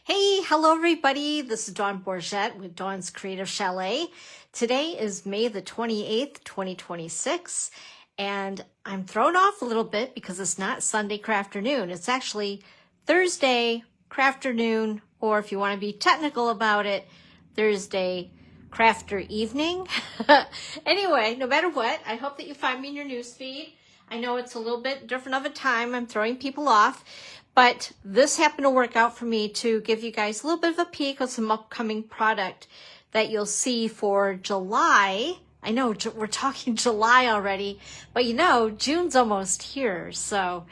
Hey, hello everybody. This is Dawn Bourget with Dawn's Creative Chalet. Today is May the 28th, 2026, and I'm thrown off a little bit because it's not Sunday crafternoon. It's actually Thursday crafternoon, or if you want to be technical about it, Thursday crafter evening. Anyway, no matter what, I hope that you find me in your newsfeed. I know it's a little bit different of a time. I'm throwing people off. But this happened to work out for me to give you guys a little bit of a peek of some upcoming product that you'll see for July. I know we're talking July already, but you know, June's almost here. So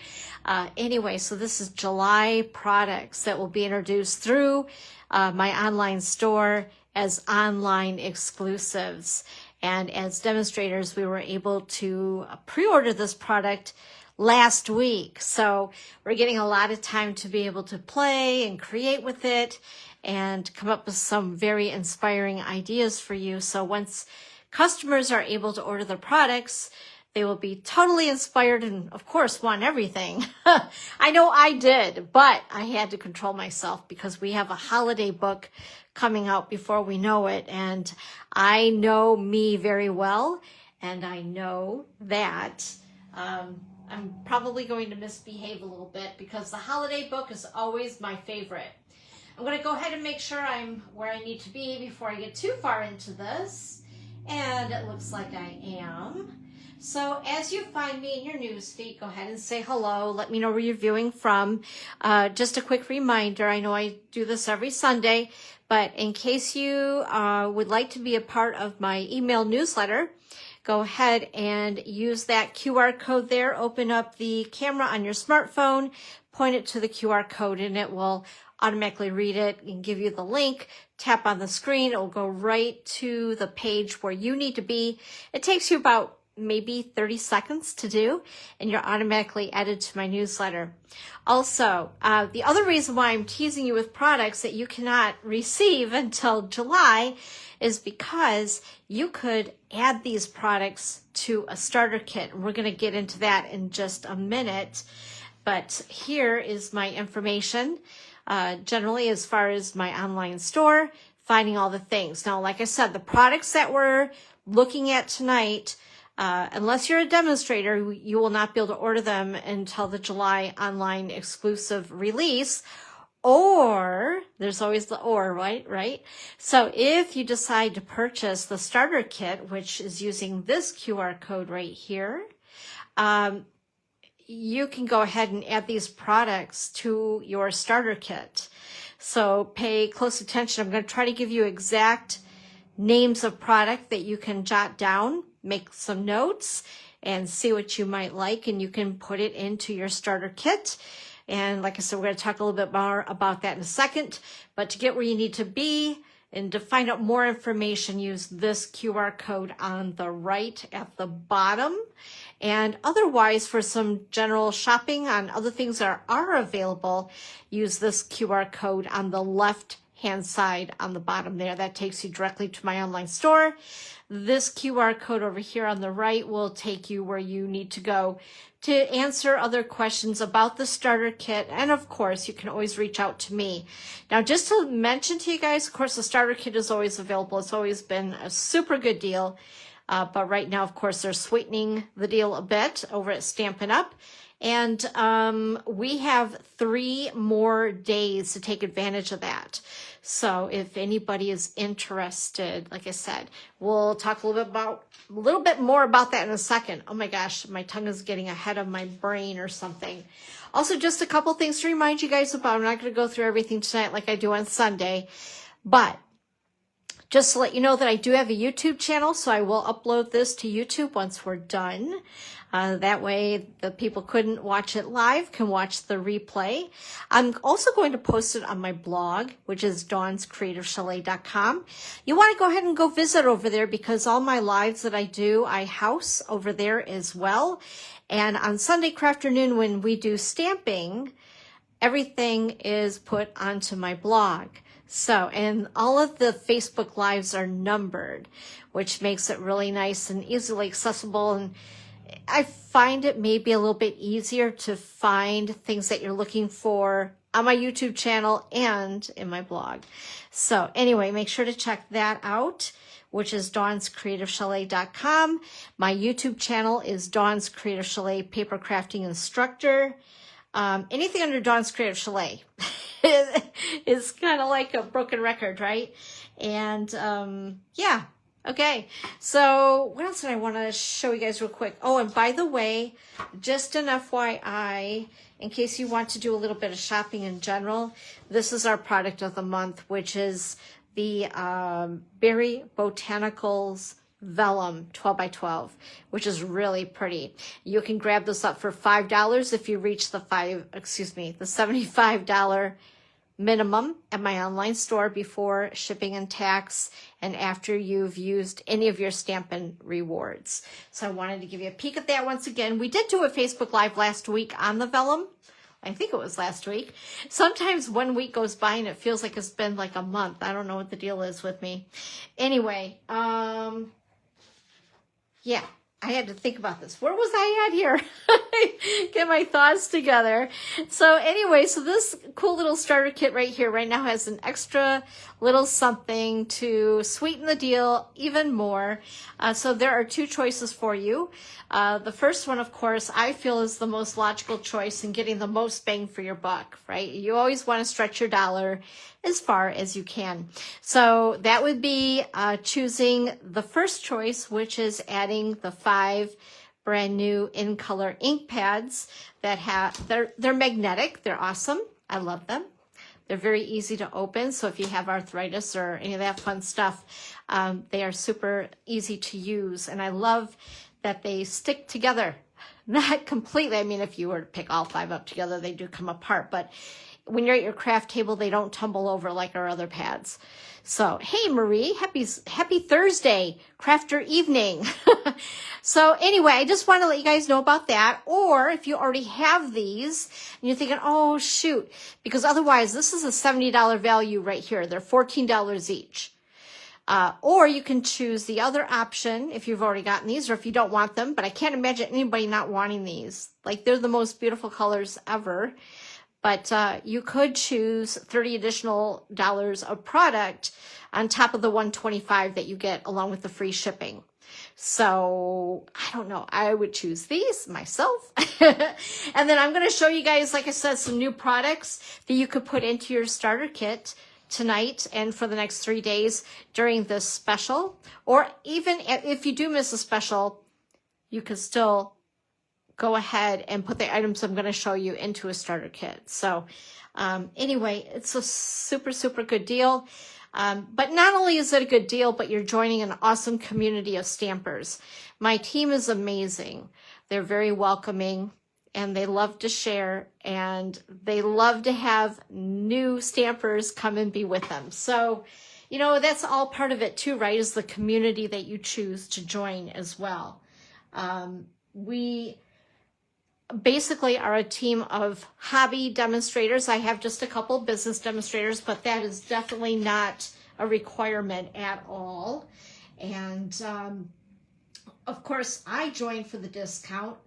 anyway, so this is July products that will be introduced through my online store as online exclusives. And as demonstrators, we were able to pre-order this product last week. So we're getting a lot of time to be able to play and create with it and come up with some very inspiring ideas for you. So once customers are able to order the products, they will be totally inspired and of course want everything. I know I did, but I had to control myself because we have a holiday book coming out before we know it. And I know me very well. And I know that, I'm probably going to misbehave a little bit because the holiday book is always my favorite. I'm going to go ahead and make sure I'm where I need to be before I get too far into this. And it looks like I am. So as you find me in your newsfeed, go ahead and say hello. Let me know where you're viewing from. Just a quick reminder, I know I do this every Sunday, but in case you would like to be a part of my email newsletter, go ahead and use that QR code there. Open up the camera on your smartphone, point it to the QR code, and it will automatically read it and give you the link. Tap on the screen. It will go right to the page where you need to be. It takes you about maybe 30 seconds to do, and you're automatically added to my newsletter. Also, the other reason why I'm teasing you with products that you cannot receive until July is because you could add these products to a starter kit. We're going to get into that in just a minute, but here is my information, generally as far as my online store, finding all the things. Now, like I said, the products that we're looking at tonight, unless you're a demonstrator, you will not be able to order them until the July online exclusive release. Or, there's always the or, right? So if you decide to purchase the starter kit, which is using this QR code right here, you can go ahead and add these products to your starter kit. So pay close attention. I'm going to try to give you exact names of product that you can jot down, make some notes, and see what you might like, and you can put it into your starter kit. And like I said, we're going to talk a little bit more about that in a second. But to get where you need to be and to find out more information, use this QR code on the right at the bottom. And otherwise, for some general shopping on other things that are available, use this QR code on the left-hand side on the bottom there. That takes you directly to my online store. This QR code over here on the right will take you where you need to go to answer other questions about the starter kit. And of course, you can always reach out to me. Now, just to mention to you guys, of course, the starter kit is always available. It's always been a super good deal. But right now, of course, they're sweetening the deal a bit over at Stampin' Up! And we have 3 more days to take advantage of that. So if anybody is interested, like I said, we'll talk a little bit more about that in a second. Oh my gosh, my tongue is getting ahead of my brain or something. Also, just a couple things to remind you guys about. I'm not going to go through everything tonight like I do on Sunday, but just to let you know that I do have a YouTube channel, so I will upload this to YouTube once we're done. That way the people couldn't watch it live can watch the replay. I'm also going to post it on my blog, which is dawnscreativechalet.com. You want to go ahead and go visit over there because all my lives that I do, I house over there as well. And on Sunday Crafternoon, when we do stamping, everything is put onto my blog. So, and all of the Facebook Lives are numbered, which makes it really nice and easily accessible. And I find it maybe a little bit easier to find things that you're looking for on my YouTube channel and in my blog. So anyway, make sure to check that out, which is dawnscreativechalet.com. My YouTube channel is Dawn's Creative Chalet Paper Crafting Instructor. Anything under Dawn's Creative Chalet is kind of like a broken record, right? And yeah, okay. So what else did I want to show you guys real quick? Oh, and by the way, just an FYI, in case you want to do a little bit of shopping in general, this is our product of the month, which is the Berry Botanicals Vellum 12 by 12, which is really pretty. You can grab this up for $5 if you reach the $75 minimum at my online store before shipping and tax and after you've used any of your Stampin' rewards. So I wanted to give you a peek at that once again. We did do a Facebook Live last week on the vellum. I think it was last week. Sometimes 1 week goes by and it feels like it's been like a month. I don't know what the deal is with me. Anyway, yeah, I had to think about this. Where was I at here? Get my thoughts together. So anyway, so this cool little starter kit right here right now has an extra little something to sweeten the deal even more. So there are two choices for you. The first one, of course, I feel is the most logical choice in getting the most bang for your buck, right? You always want to stretch your dollar as far as you can. So that would be choosing the first choice, which is adding the 5 brand new in color ink pads that have, they're magnetic. They're awesome. I love them. They're very easy to open. So if you have arthritis or any of that fun stuff, they are super easy to use. And I love that they stick together. Not completely. I mean, if you were to pick all 5 up together, they do come apart. But when you're at your craft table, they don't tumble over like our other pads. So, hey, Marie, happy Thursday, crafter evening. So anyway, I just want to let you guys know about that. Or if you already have these and you're thinking, oh, shoot, because otherwise this is a $70 value right here. They're $14 each. Or you can choose the other option if you've already gotten these or if you don't want them. But I can't imagine anybody not wanting these. Like, they're the most beautiful colors ever. But you could choose $30 additional of product on top of the $125 that you get along with the free shipping. So I don't know. I would choose these myself. And then I'm going to show you guys, like I said, some new products that you could put into your starter kit tonight and for the next 3 days during this special. Or even if you do miss a special, you could still go ahead and put the items I'm going to show you into a starter kit. So anyway, it's a super, super good deal. But not only is it a good deal, but you're joining an awesome community of stampers. My team is amazing. They're very welcoming and they love to share and they love to have new stampers come and be with them. So, you know, that's all part of it too, right? Is the community that you choose to join as well. We basically are a team of hobby demonstrators. I have just a couple business demonstrators, but that is definitely not a requirement at all. And of course, I joined for the discount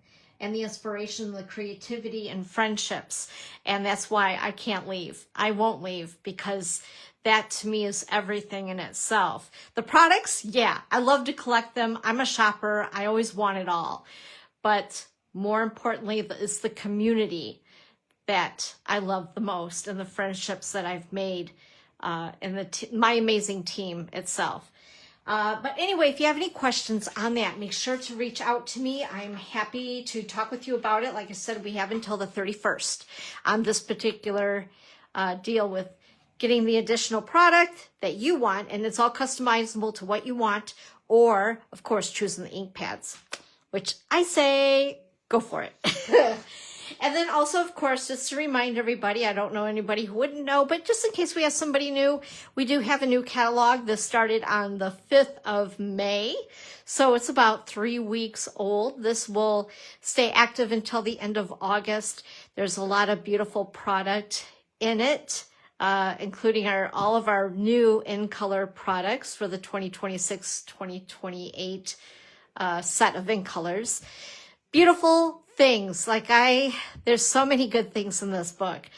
and the inspiration, the creativity and friendships. And that's why I can't leave. I won't leave because that to me is everything in itself. The products, yeah, I love to collect them. I'm a shopper. I always want it all. But more importantly, it's the community that I love the most and the friendships that I've made and my amazing team itself. But anyway, if you have any questions on that, make sure to reach out to me. I'm happy to talk with you about it. Like I said, we have until the 31st on this particular deal with getting the additional product that you want, and it's all customizable to what you want, or, of course, choosing the ink pads, which I say go for it. And then also, of course, just to remind everybody, I don't know anybody who wouldn't know, but just in case we have somebody new, we do have a new catalog. This started on the 5th of May. So it's about 3 weeks old. This will stay active until the end of August. There's a lot of beautiful product in it, including all of our new in-color products for the 2026-2028 set of in-colors. Beautiful things. There's so many good things in this book.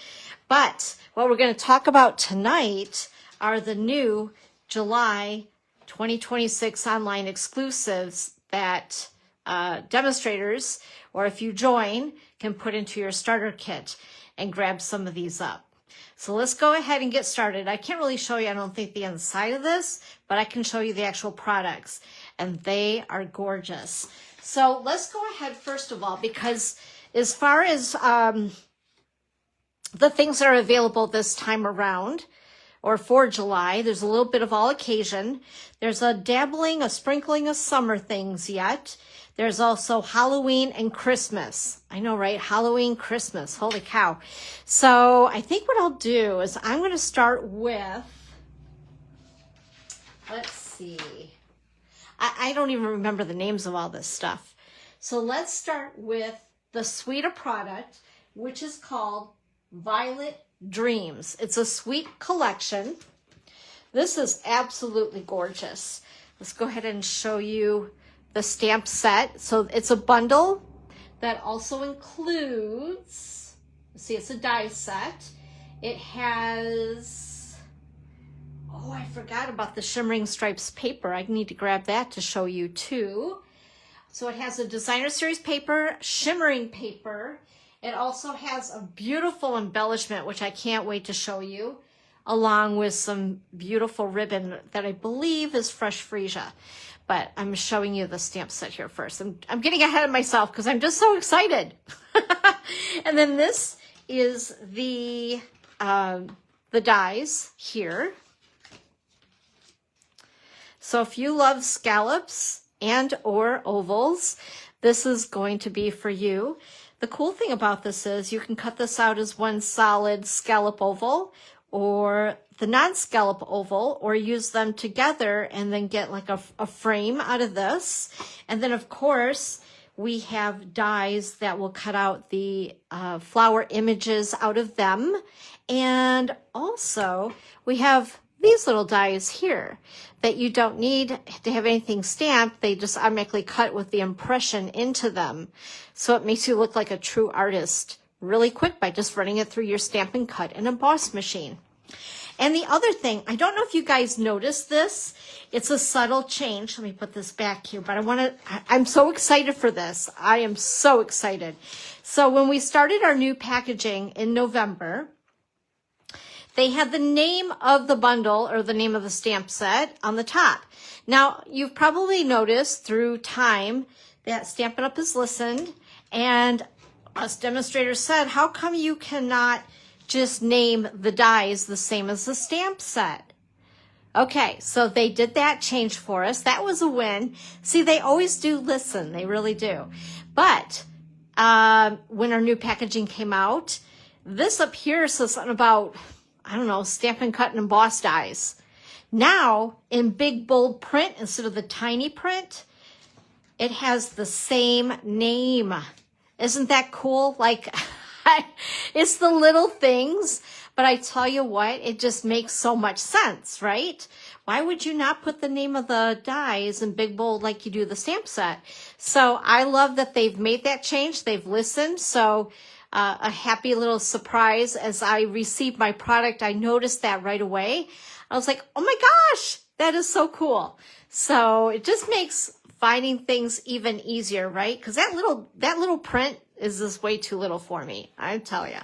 But what we're going to talk about tonight are the new July 2026 online exclusives that demonstrators, or if you join, can put into your starter kit and grab some of these up. So let's go ahead and get started. I can't really show you, I don't think, the inside of this, but I can show you the actual products, and they are gorgeous. So let's go ahead first of all, because as far as the things that are available this time around, or for July, there's a little bit of all occasion. There's a dabbling, a sprinkling of summer things yet. There's also Halloween and Christmas. I know, right? Halloween, Christmas. Holy cow. So I think what I'll do is I'm going to start with, let's see. I don't even remember the names of all this stuff. So let's start with the Sweeta product, which is called Violet Dreams. It's a sweet collection. This is absolutely gorgeous. Let's go ahead and show you the stamp set. So it's a bundle that also includes, see, it's a die set. It has, oh, I forgot about the Shimmering Stripes paper. I need to grab that to show you too. So it has a designer series paper, shimmering paper. It also has a beautiful embellishment, which I can't wait to show you, along with some beautiful ribbon that I believe is Fresh Freesia. But I'm showing you the stamp set here first. I'm getting ahead of myself because I'm just so excited. And then this is the dies here. So if you love scallops and or ovals, this is going to be for you. The cool thing about this is you can cut this out as one solid scallop oval or the non-scallop oval, or use them together and then get like a frame out of this. And then of course we have dies that will cut out the flower images out of them. And also we have these little dies here that you don't need to have anything stamped. They just automatically cut with the impression into them. So it makes you look like a true artist really quick by just running it through your Stampin' Cut and Emboss machine. And the other thing, I don't know if you guys noticed this. It's a subtle change. Let me put this back here, but I'm so excited for this. I am so excited. So when we started our new packaging in November, they had the name of the bundle or the name of the stamp set on the top. Now, you've probably noticed through time that Stampin' Up! Has listened, and us demonstrators said, how come you cannot just name the dies the same as the stamp set? Okay, so they did that change for us. That was a win. See, they always do listen. They really do. But when our new packaging came out, this up here says something about, I don't know, Stampin' Cut and Emboss dies. Now, in big, bold print, instead of the tiny print, it has the same name. Isn't that cool? Like, it's the little things, but I tell you what, it just makes so much sense, right? Why would you not put the name of the dies in big, bold like you do the stamp set? So I love that they've made that change. They've listened. So a happy little surprise as I received my product. I noticed that right away. I was like, oh my gosh, that is so cool. So it just makes finding things even easier, right? Because that little print is just way too little for me, I tell you.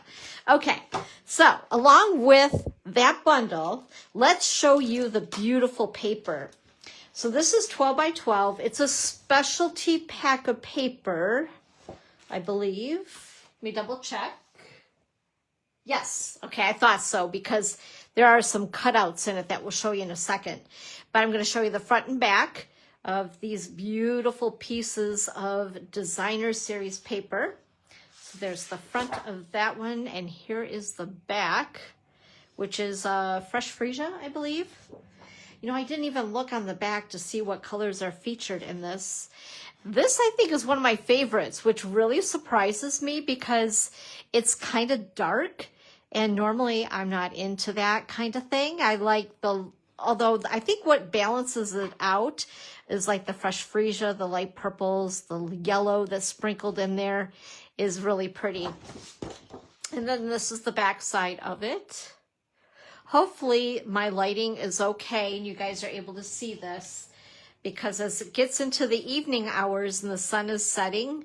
Okay, so along with that bundle, let's show you the beautiful paper. So this is 12 by 12. It's a specialty pack of paper, I believe. Let me double check. Yes, okay, I thought so because there are some cutouts in it that we'll show you in a second. But I'm going to show you the front and back of these beautiful pieces of designer series paper. So there's the front of that one, and here is the back, which is Fresh Freesia, I believe. You know, I didn't even look on the back to see what colors are featured in this. This, I think, is one of my favorites, which really surprises me because it's kind of dark, and normally I'm not into that kind of thing. I like although I think what balances it out is like the Fresh Freesia, the light purples, the yellow that's sprinkled in there is really pretty. And then this is the back side of it. Hopefully my lighting is okay and you guys are able to see this, because as it gets into the evening hours and the sun is setting,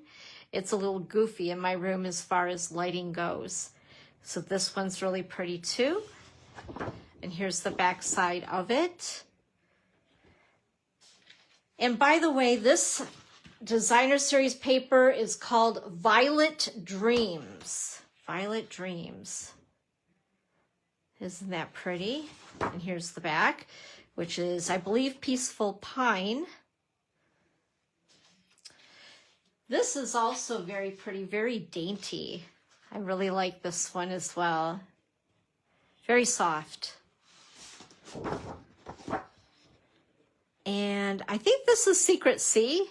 it's a little goofy in my room as far as lighting goes. So this one's really pretty too. And here's the back side of it. And by the way, this designer series paper is called Violet Dreams. Violet Dreams. Isn't that pretty? And here's the back, which is, I believe, Peaceful Pine. This is also very pretty, very dainty. I really like this one as well. Very soft. And I think this is Secret Sea.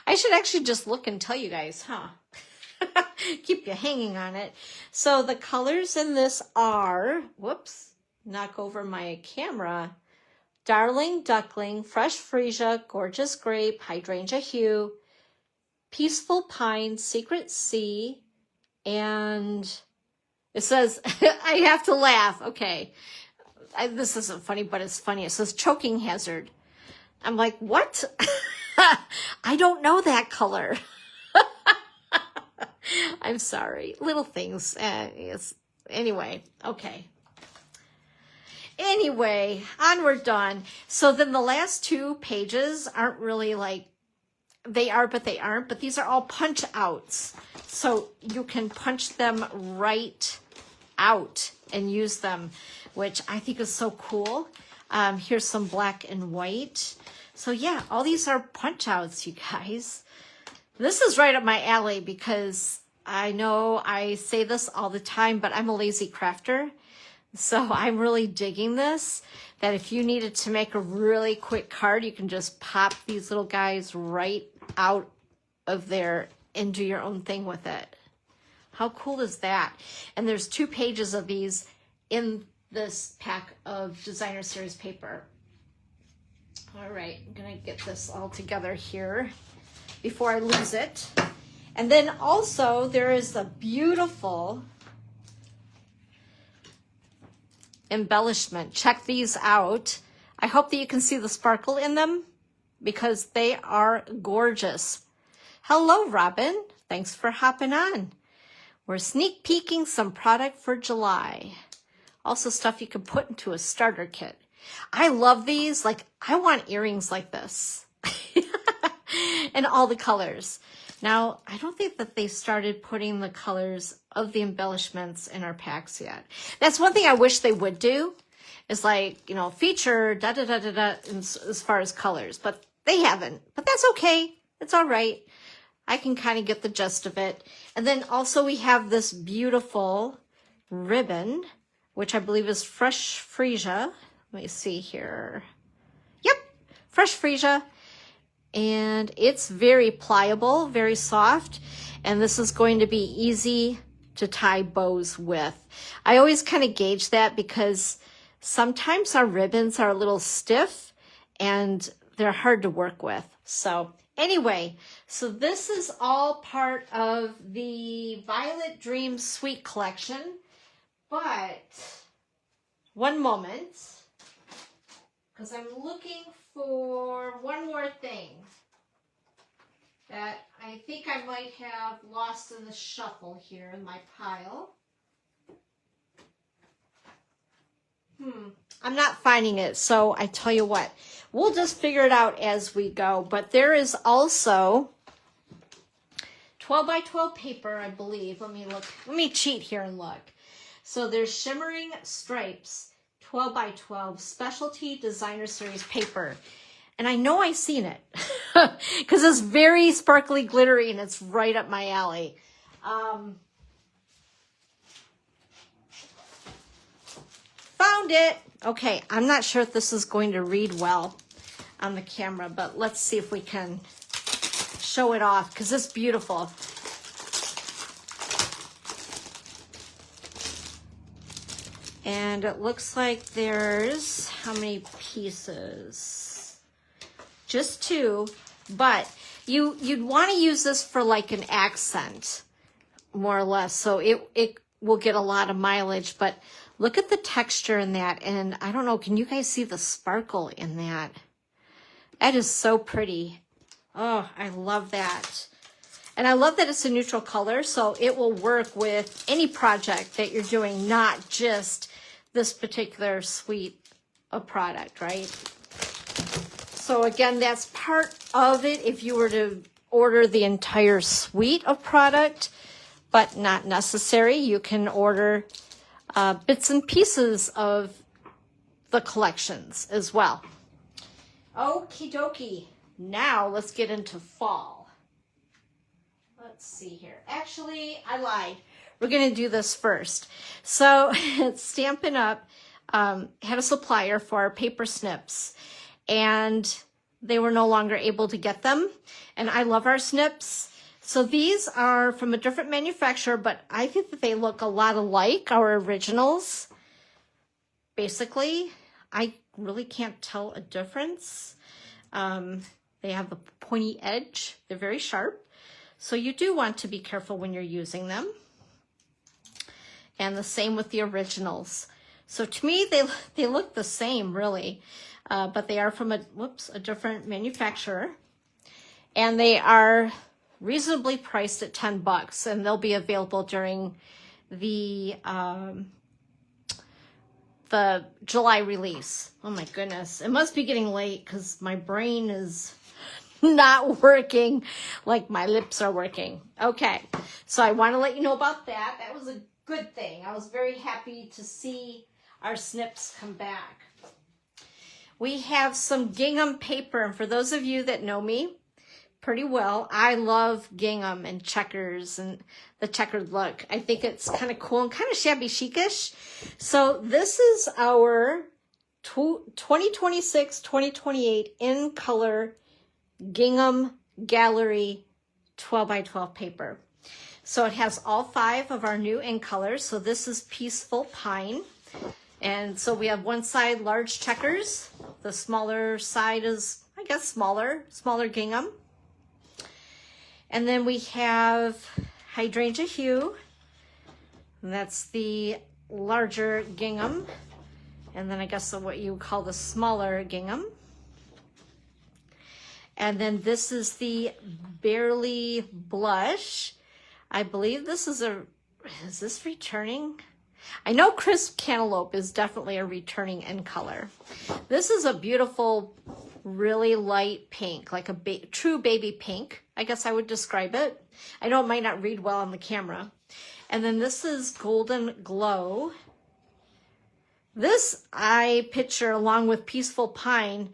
I should actually just look and tell you guys, huh? Keep you hanging on it. So the colors in this are, whoops, knock over my camera. Darling Duckling, Fresh Freesia, Gorgeous Grape, Hydrangea Hue, Peaceful Pine, Secret Sea, and it says, I have to laugh. Okay. This isn't funny, but it's funny. It says Choking Hazard. I'm like, what? I don't know that color. I'm sorry. Little things. Anyway, okay. Anyway, onward, Dawn. So then the last two pages aren't really like, they are, but they aren't. But these are all punch outs. So you can punch them right out and use them, which I think is so cool. Here's some black and white. So yeah, all these are punch outs, you guys. This is right up my alley because I know I say this all the time, but I'm a lazy crafter. So I'm really digging this, that if you needed to make a really quick card, you can just pop these little guys right out of there and do your own thing with it. How cool is that? And there's 2 pages of these in this pack of designer series paper. All right, I'm gonna get this all together here before I lose it. And then also there is a beautiful embellishment. Check these out. I hope that you can see the sparkle in them because they are gorgeous. Hello, Robin. Thanks for hopping on. We're sneak peeking some product for July. Also stuff you can put into a starter kit. I love these. Like, I want earrings like this. And all the colors. Now, I don't think that they started putting the colors of the embellishments in our packs yet. That's one thing I wish they would do, is like, you know, feature da-da-da-da-da as far as colors. But they haven't. But that's okay. It's all right. I can kind of get the gist of it. And then also we have this beautiful ribbon, which I believe is Fresh Freesia. Let me see here. Yep, Fresh Freesia. And it's very pliable, very soft. And this is going to be easy to tie bows with. I always kind of gauge that because sometimes our ribbons are a little stiff and they're hard to work with. So anyway, so this is all part of the Violet Dreams Suite collection. But one moment, because I'm looking for one more thing that I think I might have lost in the shuffle here in my pile. I'm not finding it, so I tell you what, we'll just figure it out as we go. But there is also 12 by 12 paper, I believe. Let me look. Let me cheat here and look. So there's Shimmering Stripes 12 by 12 specialty designer series paper. And I know I've seen it because it's very sparkly, glittery, and it's right up my alley. Found it. Okay, I'm not sure if this is going to read well on the camera, but let's see if we can show it off because it's beautiful. And it looks like there's how many pieces? Just 2, but you'd want to use this for like an accent, more or less. So it will get a lot of mileage, but look at the texture in that. And I don't know, can you guys see the sparkle in that? That is so pretty. Oh, I love that. And I love that it's a neutral color, so it will work with any project that you're doing, not just this particular suite of product, right? So again, that's part of it if you were to order the entire suite of product, but not necessary. You can order bits and pieces of the collections as well. Okie dokie. Now let's get into fall. Let's see here. Actually, I lied. We're going to do this first. So Stampin' Up! Had a supplier for our paper snips, and they were no longer able to get them. And I love our snips. So these are from a different manufacturer, but I think that they look a lot alike our originals. Basically, I really can't tell a difference. They have the pointy edge. They're very sharp. So you do want to be careful when you're using them. And the same with the originals. So to me, they look the same, really. But they are from a different manufacturer. And they are reasonably priced at $10. And they'll be available during the July release. Oh my goodness. It must be getting late because my brain is not working like my lips are working. Okay, so I want to let you know about that. That was a good thing. I was very happy to see our snips come back. We have some gingham paper, and for those of you that know me pretty well, I love gingham and checkers and the checkered look. I think it's kind of cool and kind of shabby chic-ish. So this is our 2026-2028 in color gingham gallery 12x12 paper. So it has all 5 of our new in colors. So this is Peaceful Pine. And so we have one side large checkers. The smaller side is, I guess, smaller gingham. And then we have Hydrangea Hue. And that's the larger gingham. And then I guess what you call the smaller gingham. And then this is the Barely Blush. I believe this is this returning? I know Crisp Cantaloupe is definitely a returning in color. This is a beautiful, really light pink, like a true baby pink, I guess I would describe it. I know it might not read well on the camera. And then this is Golden Glow. This I picture along with Peaceful Pine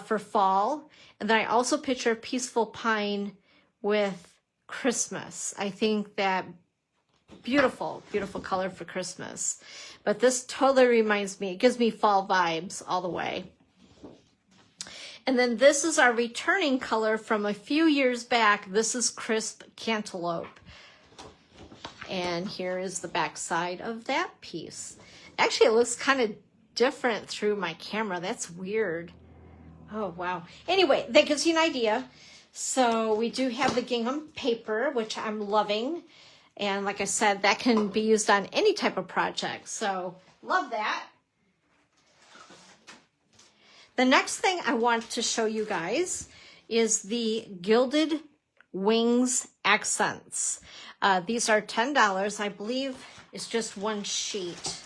for fall. And then I also picture Peaceful Pine with Christmas. I think that beautiful, beautiful color for Christmas. But this totally reminds me, it gives me fall vibes all the way. And then this is our returning color from a few years back. This is Crisp Cantaloupe. And here is the back side of that piece. Actually, it looks kind of different through my camera. That's weird. Oh, wow. Anyway, that gives you an idea. So we do have the gingham paper, which I'm loving. And like I said, that can be used on any type of project. So love that. The next thing I want to show you guys is the Gilded Wings Accents. These are $10. I believe it's just one sheet.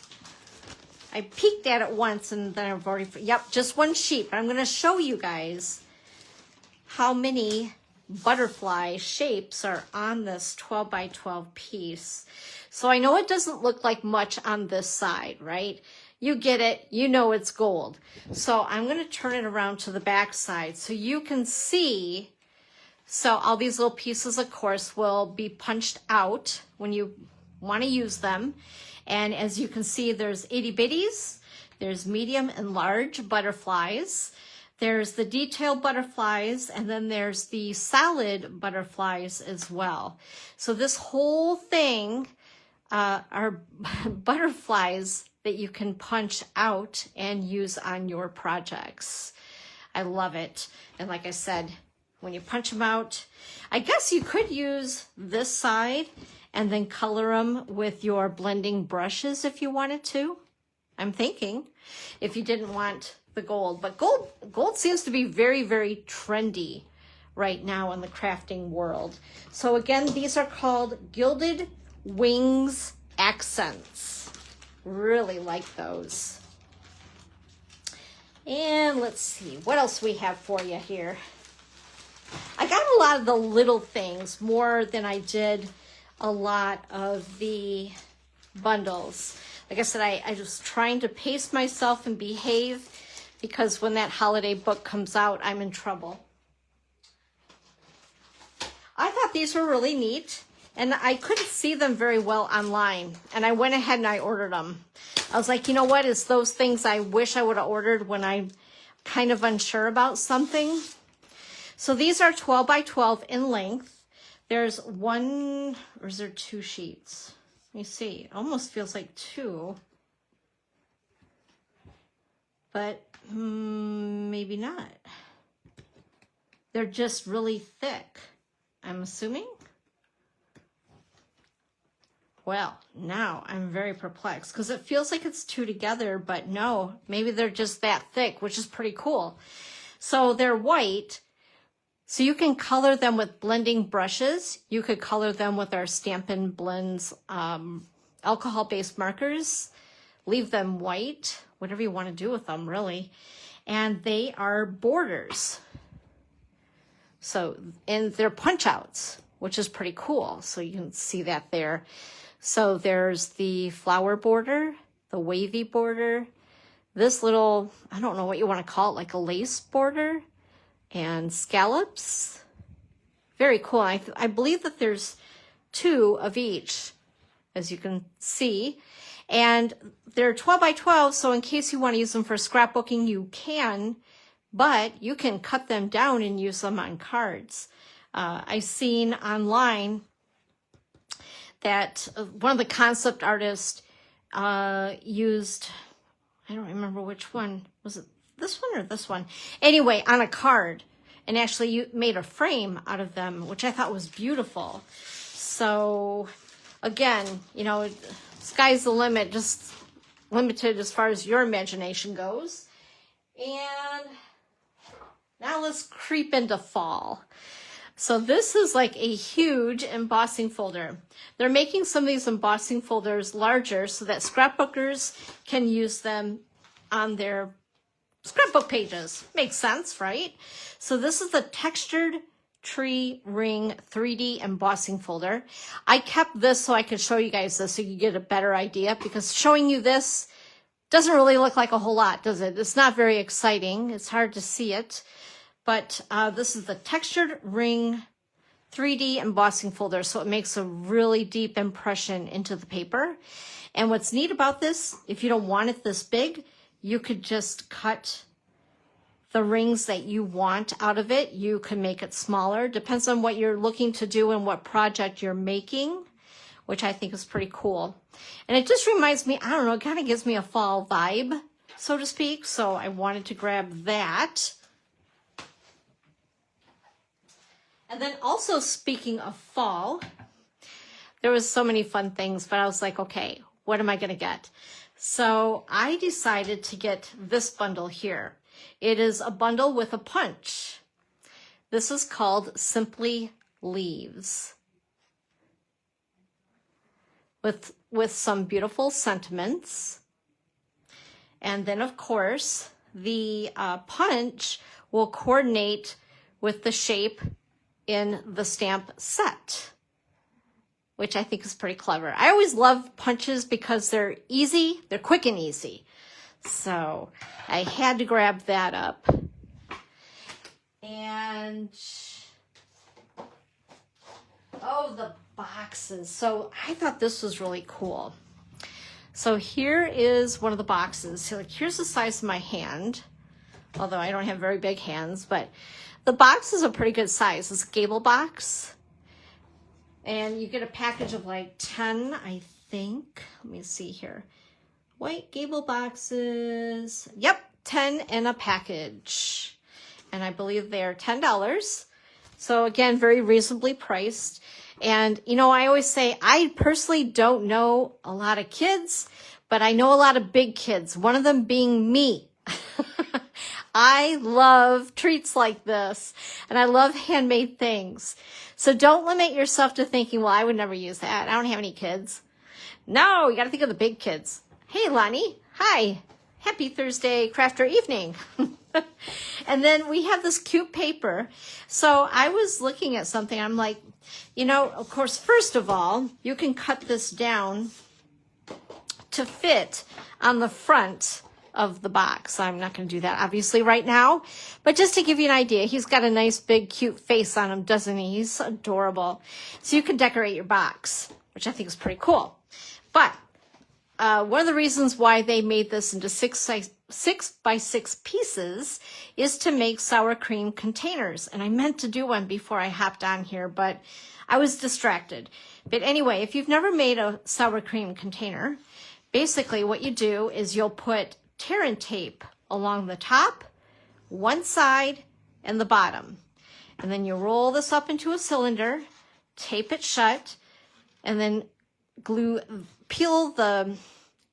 I peeked at it once and then I've already, yep, just one sheet. But I'm going to show you guys how many butterfly shapes are on this 12x12 piece. So I know it doesn't look like much on this side, right? You get it, you know it's gold. So I'm going to turn it around to the back side so you can see. So all these little pieces, of course, will be punched out when you want to use them. And as you can see, there's itty bitties, there's medium and large butterflies, there's the detailed butterflies, and then there's the solid butterflies as well. So this whole thing are butterflies that you can punch out and use on your projects. I love it. And like I said, when you punch them out, I guess you could use this side and then color them with your blending brushes if you wanted to. I'm thinking if you didn't want the gold, but gold seems to be very, very trendy right now in the crafting world. So again, these are called Gilded Wings Accents. Really like those. And let's see what else we have for you here. I got a lot of the little things, more than I did a lot of the bundles. Like I said, I was trying to pace myself and behave, because when that holiday book comes out, I'm in trouble. I thought these were really neat, and I couldn't see them very well online, and I went ahead and I ordered them. I was like, you know what? It's those things I wish I would have ordered when I'm kind of unsure about something. So these are 12 by 12 in length. There's one, or is there two sheets? Let me see. It almost feels like two, but maybe not. They're just really thick, I'm assuming. Well, now I'm very perplexed because it feels like it's two together, but no, maybe they're just that thick, which is pretty cool. So they're white, so you can color them with blending brushes. You could color them with our Stampin' Blends alcohol-based markers. Leave them white, whatever you want to do with them, really. And they are borders. So, and they're punch outs, which is pretty cool. So you can see that there. So there's the flower border, the wavy border, this little, I don't know what you want to call it, like a lace border, and scallops. Very cool. I believe that there's two of each, as you can see. And they're 12 by 12, so in case you want to use them for scrapbooking, you can, but you can cut them down and use them on cards. I've seen online that one of the concept artists used, I don't remember which one, was it this one or this one? Anyway, on a card, and actually you made a frame out of them, which I thought was beautiful. So again, you know, sky's the limit, just limited as far as your imagination goes. And now let's creep into fall. So this is like a huge embossing folder. They're making some of these embossing folders larger so that scrapbookers can use them on their scrapbook pages. Makes sense, right? So this is the Textured Tree Ring 3D embossing folder. I kept this so I could show you guys this so you could get a better idea, because showing you this doesn't really look like a whole lot, does it? It's not very exciting. It's hard to see it. But this is the Textured Ring 3D embossing folder, so it makes a really deep impression into the paper. And what's neat about this, if you don't want it this big, you could just cut the rings that you want out of it. You can make it smaller. Depends on what you're looking to do and what project you're making, which I think is pretty cool. And it just reminds me, I don't know, it kind of gives me a fall vibe, so to speak. So I wanted to grab that. And then also, speaking of fall, there was so many fun things, but I was like, okay, what am I going to get? So I decided to get this bundle here. It is a bundle with a punch. This is called Simply Leaves. With some beautiful sentiments. And then, of course, the punch will coordinate with the shape in the stamp set, which I think is pretty clever. I always love punches because they're easy, they're quick and easy. So I had to grab that up. And, oh, the boxes. So I thought this was really cool. So here is one of the boxes. So like, here's the size of my hand, although I don't have very big hands, but the box is a pretty good size. It's a gable box. And you get a package of like 10, I think. Let me see here. White gable boxes. Yep, 10 in a package. And I believe they are $10. So again, very reasonably priced. And, you know, I always say, I personally don't know a lot of kids, but I know a lot of big kids, one of them being me. I love treats like this, and I love handmade things. So don't limit yourself to thinking, well, I would never use that. I don't have any kids. No, you got to think of the big kids. Hey, Lonnie. Hi. Happy Thursday crafter evening. And then we have this cute paper. So I was looking at something. I'm like, you know, of course, first of all, you can cut this down to fit on the front of the box. I'm not going to do that obviously right now, but just to give you an idea, he's got a nice big cute face on him, doesn't he? He's adorable. So you can decorate your box, which I think is pretty cool. But one of the reasons why they made this into 6x6 pieces is to make sour cream containers. And I meant to do one before I hopped on here, but I was distracted. But anyway, if you've never made a sour cream container, basically what you do is you'll put tear and tape along the top, one side, and the bottom. And then you roll this up into a cylinder, tape it shut, and then peel the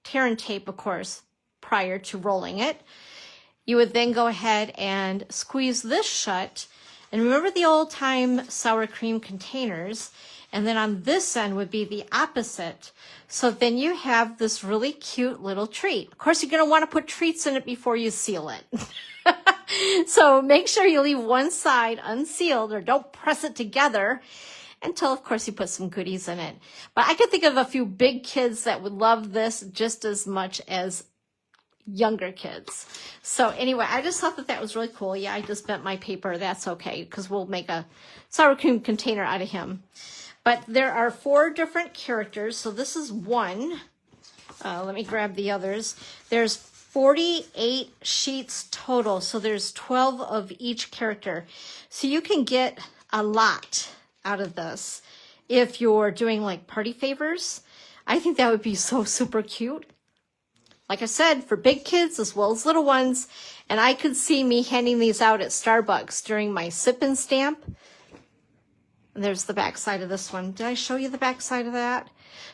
tear and tape, of course, prior to rolling it. You would then go ahead and squeeze this shut. And remember the old time sour cream containers? And then on this end would be the opposite. So then you have this really cute little treat. Of course, you're going to want to put treats in it before you seal it. So make sure you leave one side unsealed, or don't press it together until, of course, you put some goodies in it. But I could think of a few big kids that would love this just as much as younger kids. So anyway, I just thought that that was really cool. Yeah, I just bent my paper. That's okay, because we'll make a sour cream container out of him. But there are 4 different characters. So this is one. Let me grab the others. There's 48 sheets total. So there's 12 of each character. So you can get a lot out of this if you're doing like party favors. I think that would be so super cute. Like I said, for big kids as well as little ones. And I could see me handing these out at Starbucks during my sip and stamp. And there's the back side of this one. Did I show you the back side of that?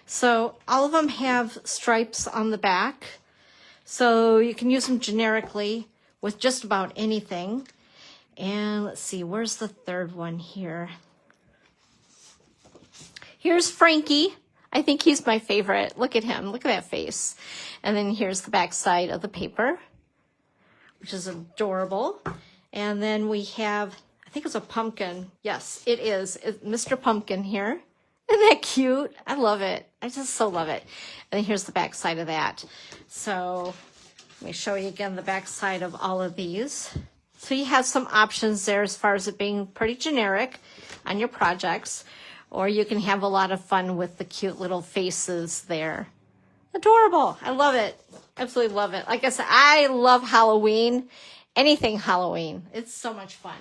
So all of them have stripes on the back. So you can use them generically with just about anything. And let's see, where's the third one here? Here's Frankie. I think he's my favorite. Look at him. Look at that face. And then here's the back side of the paper, which is adorable. And then we have, I think it's a pumpkin. Yes, it is. It's Mr. Pumpkin here. Isn't that cute? I love it. I just so love it. And then here's the back side of that. So let me show you again the back side of all of these. So you have some options there as far as it being pretty generic on your projects, or you can have a lot of fun with the cute little faces there. Adorable. I love it. Absolutely love it. Like I said, I love Halloween. Anything Halloween. It's so much fun.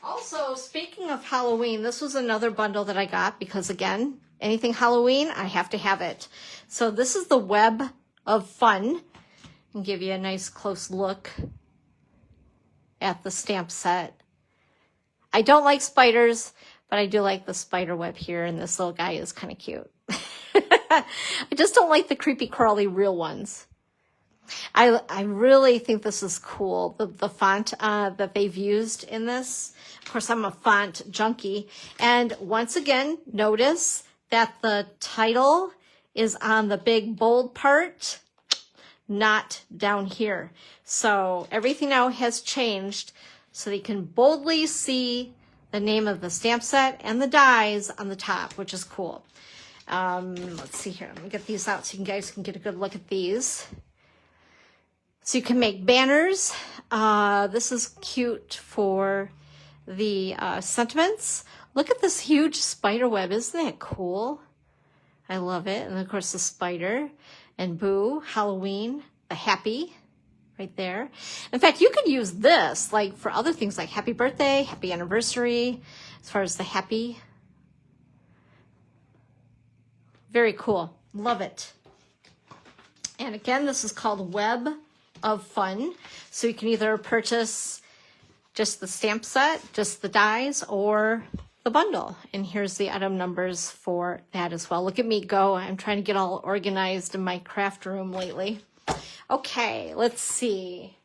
Also, speaking of Halloween, this was another bundle that I got because, again, anything Halloween, I have to have it. So this is the Web of Fun. And give you a nice close look at the stamp set. I don't like spiders, but I do like the spider web here, and this little guy is kind of cute. I just don't like the creepy crawly real ones. I really think this is cool, the font that they've used in this. Of course, I'm a font junkie. And once again, notice that the title is on the big bold part, not down here. So everything now has changed so that you can boldly see the name of the stamp set and the dies on the top, which is cool. Let's see here. Let me get these out so you guys can get a good look at these. So you can make banners. This is cute for the sentiments. Look at this huge spider web. Isn't that cool? I love it. And of course the spider and Boo, Halloween, the happy right there. In fact, you could use this like for other things like happy birthday, happy anniversary, as far as the happy. Very cool. Love it. And again, this is called Web of Fun. So you can either purchase just the stamp set, just the dies, or the bundle. And here's the item numbers for that as well. Look at me go. I'm trying to get all organized in my craft room lately. Okay, let's see.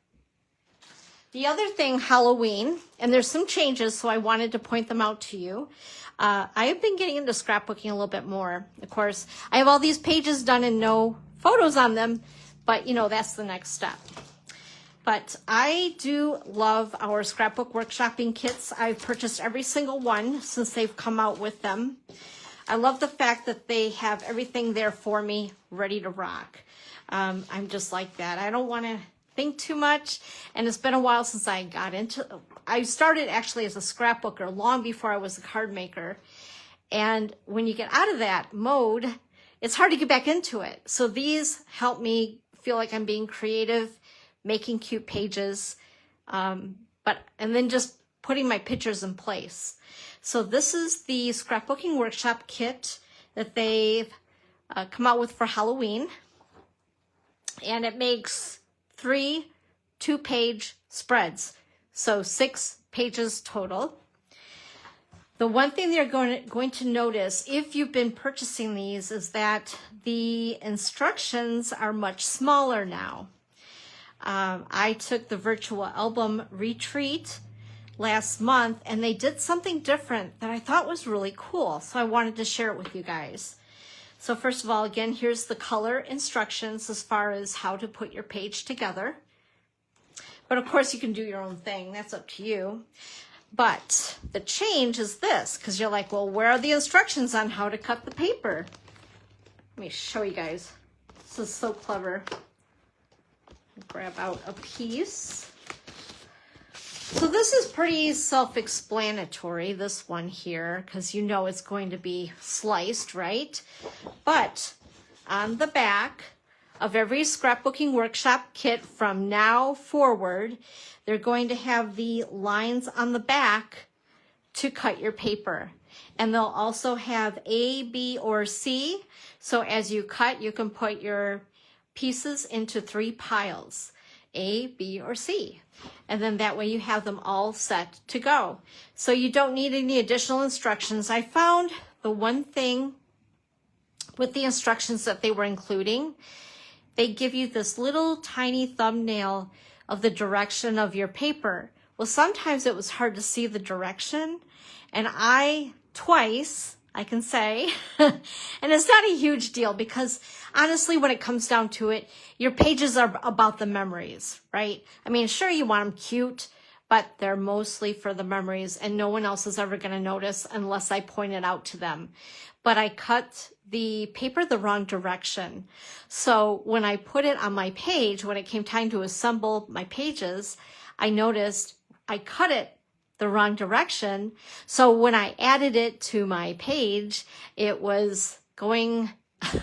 The other thing, Halloween, and there's some changes, so I wanted to point them out to you. I have been getting into scrapbooking a little bit more. Of course, I have all these pages done and no photos on them, but you know, that's the next step. But I do love our scrapbook workshopping kits. I've purchased every single one since they've come out with them. I love the fact that they have everything there for me, ready to rock. I'm just like that. I don't want to think too much, and it's been a while since I got into. I started actually as a scrapbooker long before I was a card maker, and when you get out of that mode, it's hard to get back into it. So these help me feel like I'm being creative, making cute pages, and then just putting my pictures in place. So this is the scrapbooking workshop kit that they've come out with for Halloween, and it makes 3 2-page spreads, so 6 pages total. The one thing you're going to notice if you've been purchasing these is that the instructions are much smaller now. I took the virtual album retreat last month, and they did something different that I thought was really cool, so I wanted to share it with you guys. So first of all, again, here's the color instructions as far as how to put your page together. But of course, you can do your own thing. That's up to you. But the change is this, because you're like, well, where are the instructions on how to cut the paper? Let me show you guys. This is so clever. Grab out a piece. So this is pretty self-explanatory, this one here, because you know it's going to be sliced, right? But on the back of every scrapbooking workshop kit from now forward, they're going to have the lines on the back to cut your paper. And they'll also have A, B, or C. So as you cut, you can put your pieces into 3 piles, A, B, or C. And then that way you have them all set to go. So you don't need any additional instructions. I found the one thing with the instructions that they were including, they give you this little tiny thumbnail of the direction of your paper. Well, sometimes it was hard to see the direction, and twice, I can say, and it's not a huge deal because honestly, when it comes down to it, your pages are about the memories, right? I mean, sure, you want them cute, but they're mostly for the memories, and no one else is ever going to notice unless I point it out to them. But I cut the paper the wrong direction. So when I put it on my page, when it came time to assemble my pages, I noticed I cut it the wrong direction. So when I added it to my page, it was going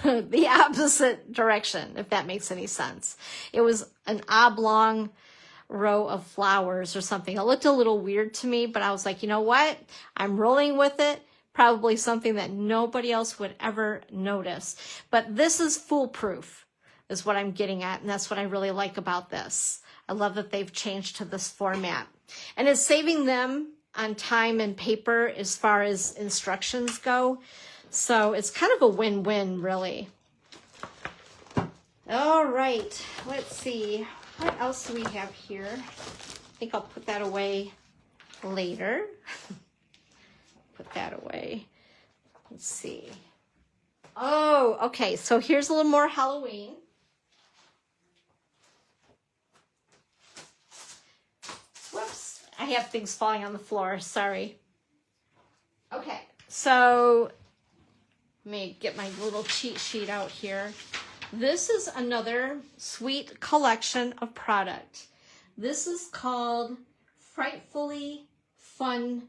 the opposite direction, if that makes any sense. It was an oblong row of flowers or something. It looked a little weird to me, but I was like, you know what? I'm rolling with it. Probably something that nobody else would ever notice. But this is foolproof, is what I'm getting at, and that's what I really like about this. I love that they've changed to this format. And it's saving them on time and paper as far as instructions go. So it's kind of a win-win, really. All right, let's see. What else do we have here? I think I'll put that away later. Put that away. Let's see. Oh, okay. So here's a little more Halloween. Whoops. I have things falling on the floor. Sorry. Okay. So let me get my little cheat sheet out here. This is another sweet collection of product. This is called Frightfully Fun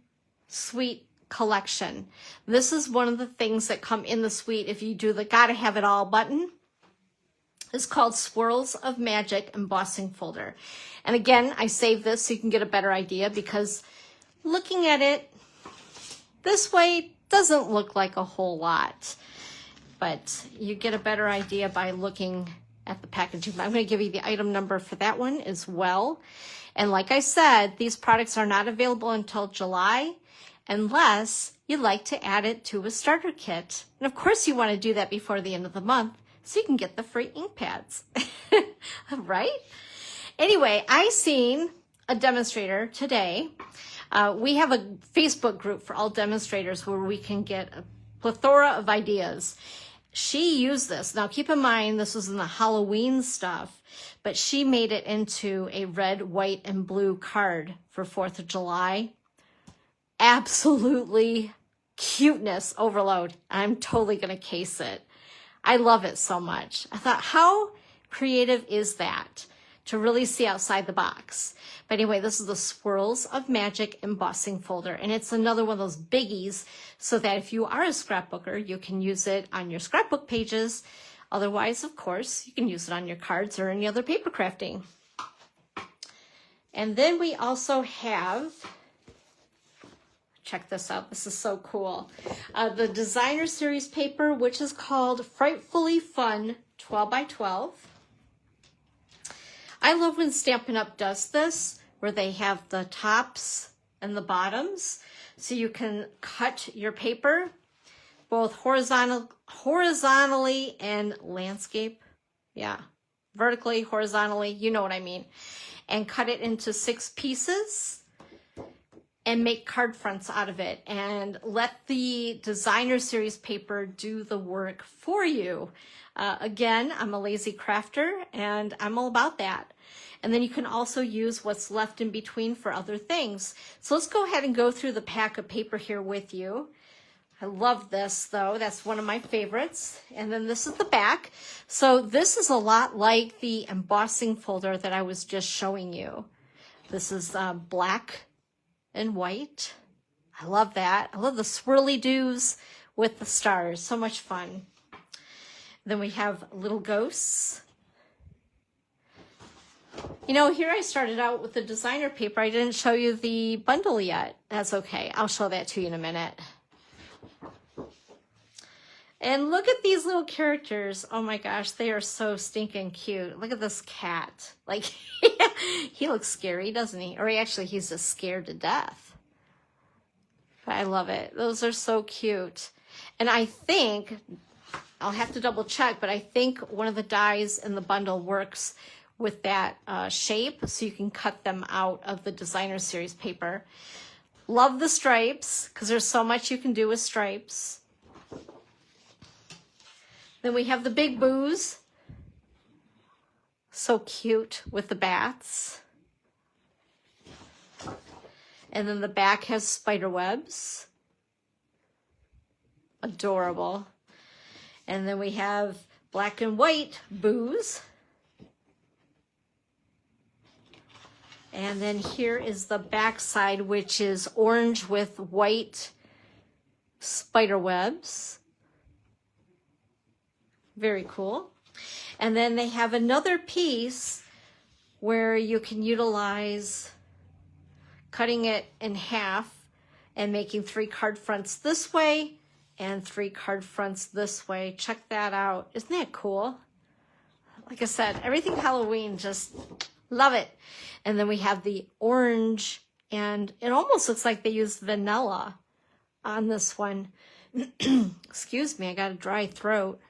Sweet Collection. This is one of the things that come in the suite if you do the gotta have it all button. It's called Swirls of Magic Embossing Folder. And again, I saved this so you can get a better idea because looking at it this way doesn't look like a whole lot. But you get a better idea by looking at the packaging. But I'm going to give you the item number for that one as well. And like I said, these products are not available until July unless you'd like to add it to a starter kit. And of course you want to do that before the end of the month so you can get the free ink pads, right? Anyway, I seen a demonstrator today. We have a Facebook group for all demonstrators where we can get a plethora of ideas. She used this. Now keep in mind, this was in the Halloween stuff, but she made it into a red, white, and blue card for 4th of July. Absolutely cuteness overload. I'm totally going to case it. I love it so much. I thought, how creative is that to really see outside the box? But anyway, this is the Swirls of Magic embossing folder, and it's another one of those biggies so that if you are a scrapbooker, you can use it on your scrapbook pages. Otherwise, of course, you can use it on your cards or any other paper crafting. And then we also have, check this out, this is so cool, the Designer Series paper, which is called Frightfully Fun 12 by 12. I love when Stampin' Up! Does this, where they have the tops and the bottoms, so you can cut your paper both horizontally and landscape. Yeah, vertically, horizontally, you know what I mean. And cut it into 6 pieces and make card fronts out of it. And let the Designer Series paper do the work for you. Again, I'm a lazy crafter and I'm all about that. And then you can also use what's left in between for other things. So let's go ahead and go through the pack of paper here with you. I love this though. That's one of my favorites. And then this is the back. So this is a lot like the embossing folder that I was just showing you. This is black and white. I love that. I love the swirly doos with the stars. So much fun. Then we have little ghosts. You know, here I started out with the designer paper. I didn't show you the bundle yet. That's okay. I'll show that to you in a minute. And look at these little characters. Oh my gosh, they are so stinking cute. Look at this cat. Like, he looks scary, doesn't he? Or he's just scared to death. But I love it. Those are so cute. And I think, I'll have to double check, but I think one of the dies in the bundle works with that shape, so you can cut them out of the Designer Series paper. Love the stripes, because there's so much you can do with stripes. Then we have the Big Boos. So cute with the bats. And then the back has spider webs. Adorable. And then we have black and white Boos. And then here is the back side, which is orange with white spider webs. Very cool. And then they have another piece where you can utilize cutting it in half and making 3 card fronts this way and 3 card fronts this way. Check that out. Isn't that cool? Like I said, everything Halloween, just love it. And then we have the orange, and it almost looks like they used vanilla on this one. Excuse me, I got a dry throat.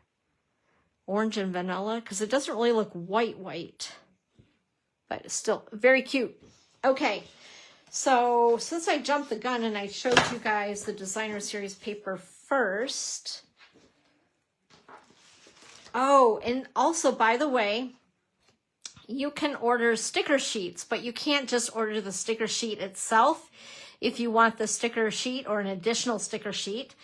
Orange and vanilla, because it doesn't really look white, but it's still very cute. Okay, so since I jumped the gun and I showed you guys the Designer Series paper first. Oh, and also, by the way, you can order sticker sheets, but you can't just order the sticker sheet itself. If you want the sticker sheet or an additional sticker sheet,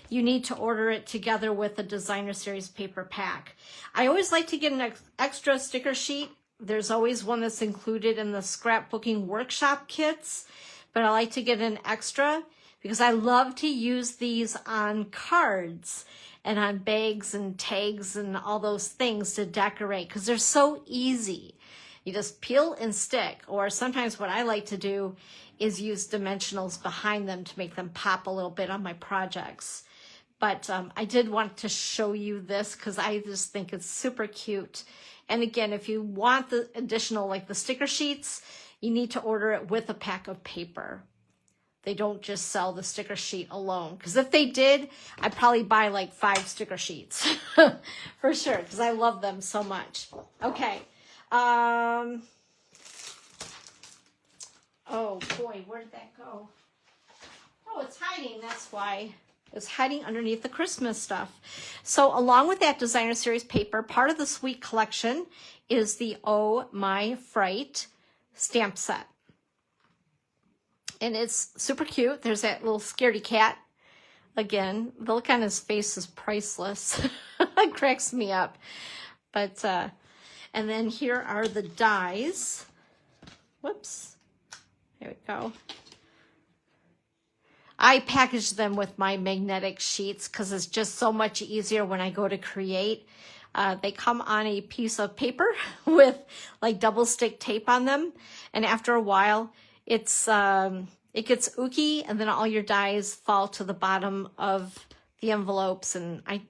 you need to order it together with the Designer Series paper pack. I always like to get an extra sticker sheet. There's always one that's included in the scrapbooking workshop kits, but I like to get an extra because I love to use these on cards and on bags and tags and all those things to decorate because they're so easy. You just peel and stick, or sometimes what I like to do is use dimensionals behind them to make them pop a little bit on my projects. But I did want to show you this because I just think it's super cute And again, if you want the additional, like the sticker sheets, you need to order it with a pack of paper. They don't just sell the sticker sheet alone. Because if they did, I'd probably buy like 5 sticker sheets for sure, because I love them so much. Okay. Oh boy, where did that go? Oh, it's hiding. That's why. It's hiding underneath the Christmas stuff. So along with that designer series paper, part of the Sweet collection is the Oh My Fright stamp set. And it's super cute. There's that little scaredy cat. Again, the look on his face is priceless. It cracks me up. But, and then here are the dies. Whoops. There we go. I packaged them with my magnetic sheets because it's just so much easier when I go to create. They come on a piece of paper with like double stick tape on them. And after a while, it gets ooky, and then all your dies fall to the bottom of the envelopes, and I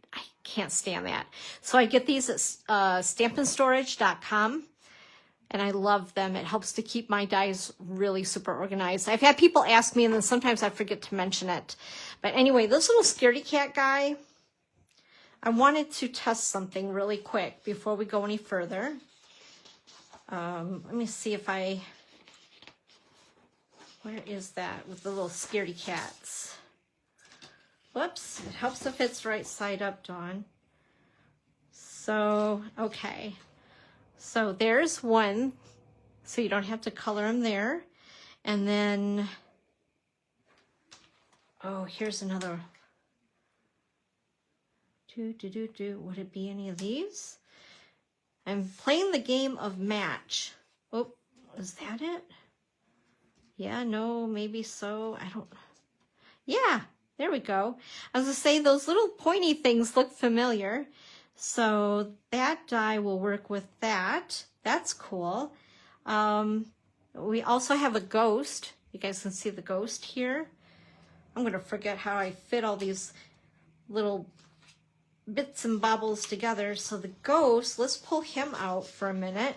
can't stand that. So I get these at stampandstorage.com. And I love them. It helps to keep my dies really super organized. I've had people ask me, and then sometimes I forget to mention it. But anyway, this little scaredy cat guy, I wanted to test something really quick before we go any further. Let me see if where is that with the little scaredy cats? Whoops, it helps if it's right side up, Dawn. So, okay. So there's one, so you don't have to color them there. And then, oh, here's another. Would it be any of these? I'm playing the game of match. Oh, is that it? Yeah, no, maybe so. I don't. Yeah, there we go. I was going to say, those little pointy things look familiar. So that die will work with that. That's cool. We also have a ghost. You guys can see the ghost here. I'm going to forget how I fit all these little bits and bobbles together. So the ghost, let's pull him out for a minute,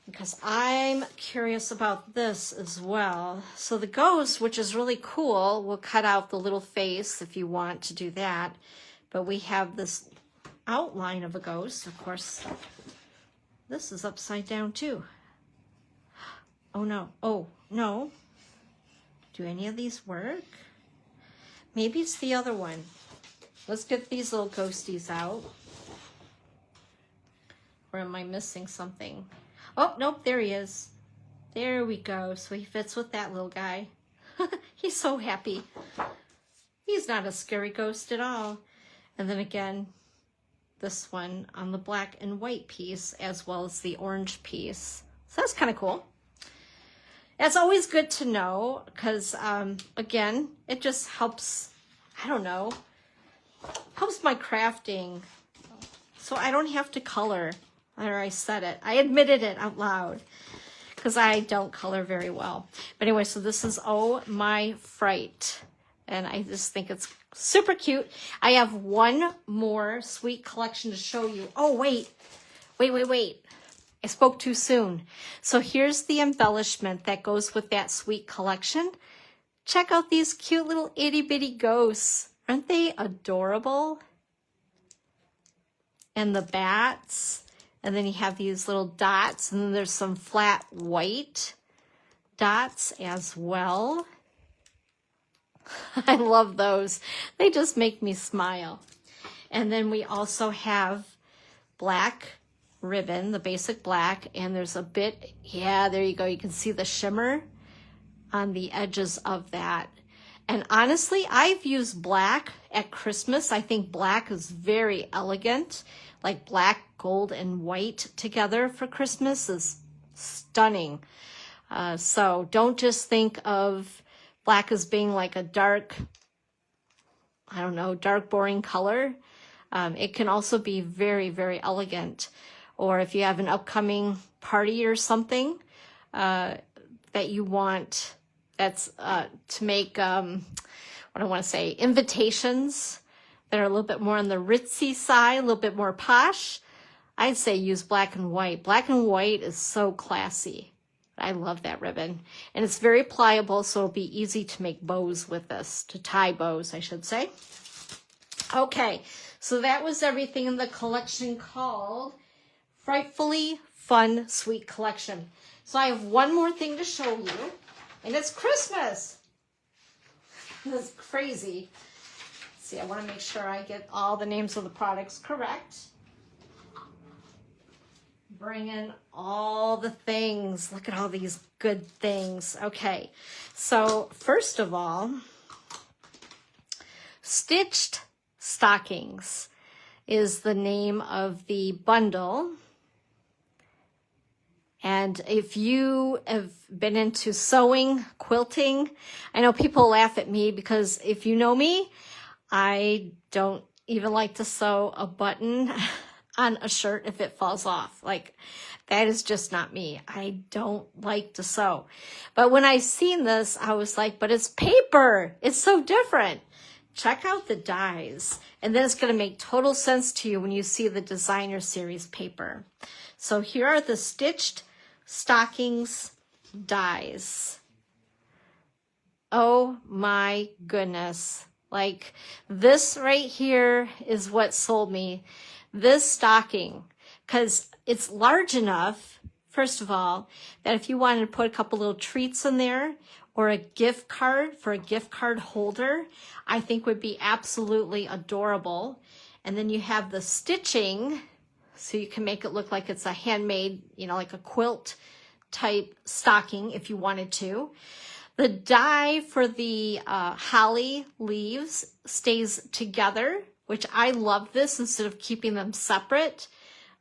because I'm curious about this as well. So the ghost, which is really cool, we'll cut out the little face if you want to do that. But we have this outline of a ghost. Of course, this is upside down too. Oh no, oh no. Do any of these work? Maybe it's the other one. Let's get these little ghosties out. Or am I missing something? Oh, nope, there he is. There we go. So he fits with that little guy. He's so happy. He's not a scary ghost at all. And then again, this one on the black and white piece, as well as the orange piece. So that's kind of cool. It's always good to know, because, again, it just helps, I don't know, helps my crafting. So I don't have to color. There, I said it. I admitted it out loud, because I don't color very well. But anyway, so this is Oh My Fright. And I just think it's super cute. I have one more Sweet collection to show you. Oh, wait. I spoke too soon. So here's the embellishment that goes with that Sweet collection. Check out these cute little itty bitty ghosts. Aren't they adorable? And the bats. And then you have these little dots. And then there's some flat white dots as well. I love those. They just make me smile. And then we also have black ribbon, the basic black, and there's a bit, yeah, there you go. You can see the shimmer on the edges of that. And honestly, I've used black at Christmas. I think black is very elegant. Like black, gold, and white together for Christmas is stunning. So don't just think of black as being like a dark, I don't know, dark, boring color. It can also be very, very elegant. Or if you have an upcoming party or something that you want, that's to make, what I want to say, invitations that are a little bit more on the ritzy side, a little bit more posh, I'd say use black and white. Black and white is so classy. I love that ribbon. And it's very pliable, so it'll be easy to make bows with this, to tie bows, I should say. Okay, so that was everything in the collection called Frightfully Fun Sweet Collection. So I have one more thing to show you, and it's Christmas. That's crazy. Let's see, I want to make sure I get all the names of the products correct. Bring in all the things. Look at all these good things. Okay, so first of all, Stitched Stockings is the name of the bundle. And if you have been into sewing, quilting, I know people laugh at me because if you know me, I don't even like to sew a button on a shirt if it falls off. Like, that is just not me. I don't like to sew. But when I seen this, I was like, but it's paper. It's so different. Check out the dies. And then it's going to make total sense to you when you see the designer series paper. So here are the Stitched Stockings dies. Oh my goodness. Like, this right here is what sold me. This stocking, because it's large enough, first of all, that if you wanted to put a couple little treats in there or a gift card for a gift card holder, I think would be absolutely adorable. And then you have the stitching, so you can make it look like it's a handmade, you know, like a quilt type stocking if you wanted to. The die for the holly leaves stays together, which I love this instead of keeping them separate.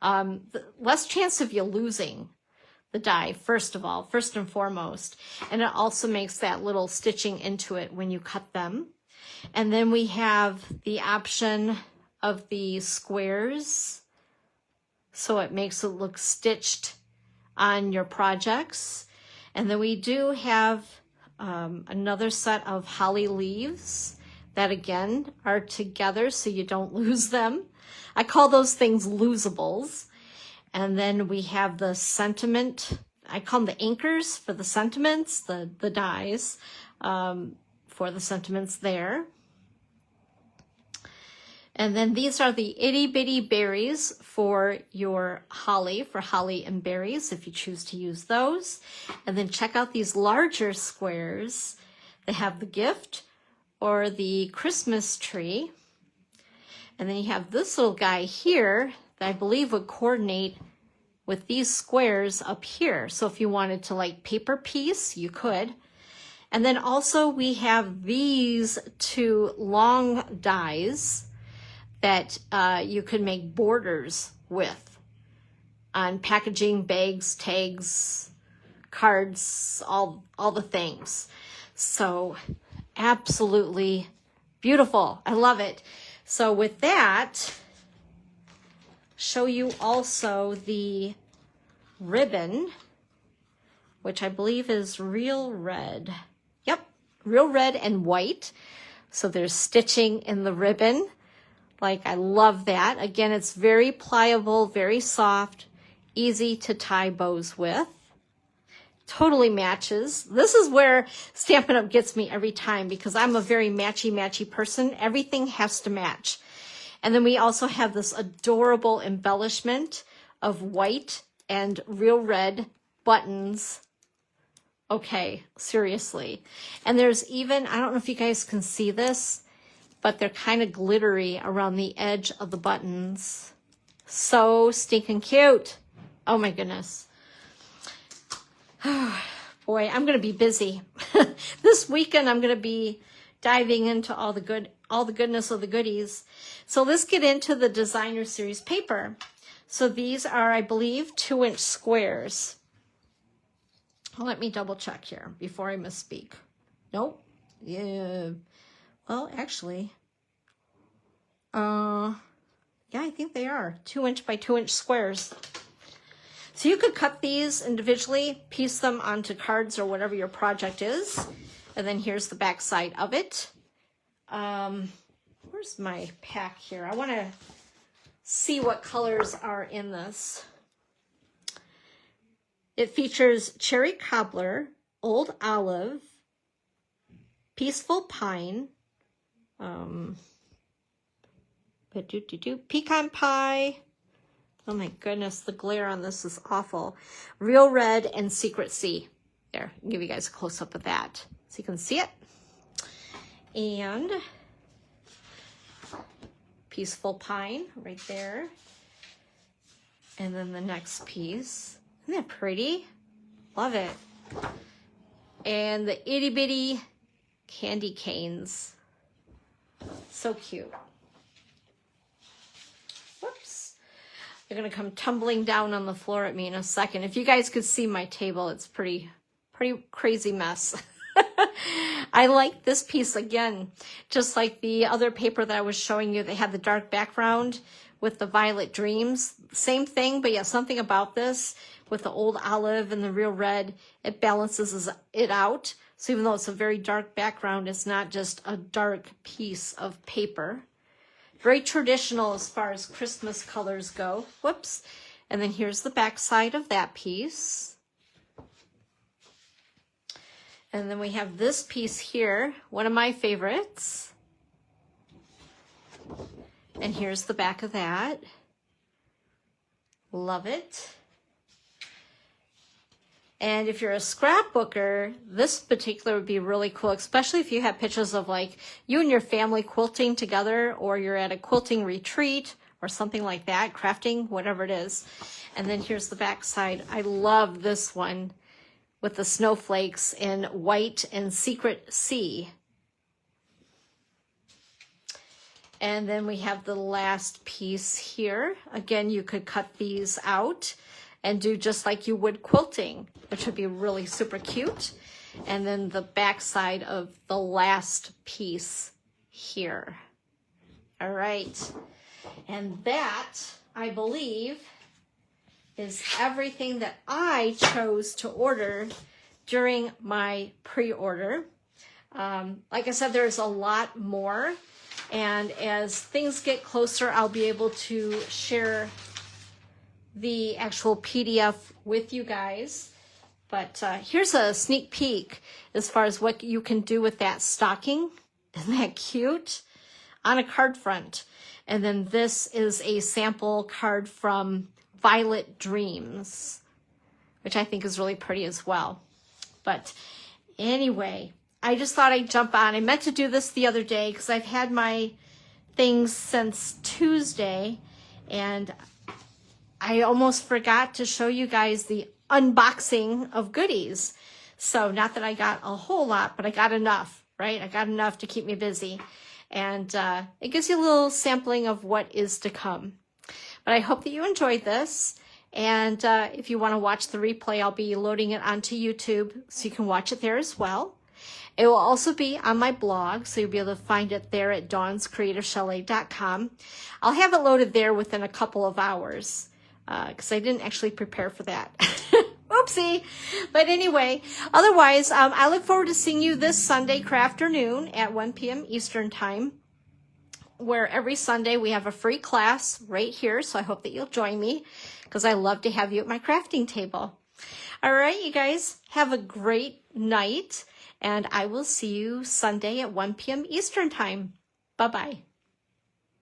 Less chance of you losing the die, first and foremost. And it also makes that little stitching into it when you cut them. And then we have the option of the squares, so it makes it look stitched on your projects. And then we do have another set of holly leaves that again are together so you don't lose them. I call those things losables. And then we have the sentiment, I call them the anchors for the sentiments, the dies for the sentiments there. And then these are the itty bitty berries for your holly, for holly and berries, if you choose to use those. And then check out these larger squares. They have the gift or the Christmas tree. And then you have this little guy here that I believe would coordinate with these squares up here. So if you wanted to like paper piece, you could. And then also we have these two long dies that you could make borders with on packaging, bags, tags, cards, all the things. So absolutely beautiful. I love it. So with that, show you also the ribbon, which I believe is real red. Yep, real red and white. So there's stitching in the ribbon. Like, I love that. Again, it's very pliable, very soft, easy to tie bows with. Totally matches. This is where Stampin' Up! Gets me every time because I'm a very matchy person. Everything has to match. And then we also have this adorable embellishment of white and real red buttons. Okay, seriously. And there's even, I don't know if you guys can see this, but they're kind of glittery around the edge of the buttons. So stinking cute. Oh my goodness. Boy, I'm going to be busy. This weekend I'm going to be diving into all the goodness of the goodies. So let's get into the designer series paper. So these are, I believe, 2-inch squares. Let me double check here before I misspeak. Nope. Yeah. Well, actually, yeah, I think they are 2-inch by 2-inch squares. So you could cut these individually, piece them onto cards or whatever your project is. And then here's the back side of it. Where where's my pack here? I want to see what colors are in this. It features cherry cobbler, old olive, peaceful pine, pecan pie. Oh my goodness, the glare on this is awful. Real red and secret sea. There, I'll give you guys a close up of that so you can see it. And peaceful pine right there. And then the next piece. Isn't that pretty? Love it. And the itty bitty candy canes. So cute. Whoops. They're gonna come tumbling down on the floor at me in a second. If you guys could see my table, it's pretty crazy mess. I like this piece again, just like the other paper that I was showing you. They had the dark background with the violet dreams. Same thing, but yeah, something about this with the old olive and the real red, it balances it out. So even though it's a very dark background, it's not just a dark piece of paper. Very traditional as far as Christmas colors go. Whoops. And then here's the back side of that piece. And then we have this piece here, one of my favorites. And here's the back of that. Love it. And if you're a scrapbooker, this particular would be really cool, especially if you have pictures of like you and your family quilting together, or you're at a quilting retreat or something like that, crafting, whatever it is. And then here's the back side. I love this one with the snowflakes in white and secret sea. And then we have the last piece here. Again, you could cut these out and do just like you would quilting, which would be really super cute. And then the back side of the last piece here. All right. And that, I believe, is everything that I chose to order during my pre-order. Like I said, there's a lot more. And as things get closer, I'll be able to share the actual PDF with you guys. But here's a sneak peek as far as what you can do with that stocking. Isn't that cute? On a card front. And then this is a sample card from Violet Dreams, which I think is really pretty as well. But anyway, I just thought I'd jump on. I meant to do this the other day because I've had my things since Tuesday, and I almost forgot to show you guys the unboxing of goodies. So not that I got a whole lot, but I got enough, right? I got enough to keep me busy. And it gives you a little sampling of what is to come. But I hope that you enjoyed this. And if you want to watch the replay, I'll be loading it onto YouTube so you can watch it there as well. It will also be on my blog, so you'll be able to find it there at dawnscreativechalet.com. I'll have it loaded there within a couple of hours because I didn't actually prepare for that. Oopsie. But anyway, otherwise, I look forward to seeing you this Sunday afternoon at 1 p.m. Eastern Time, where every Sunday we have a free class right here. So I hope that you'll join me because I love to have you at my crafting table. All right, you guys, have a great night, and I will see you Sunday at 1 p.m. Eastern Time. Bye-bye.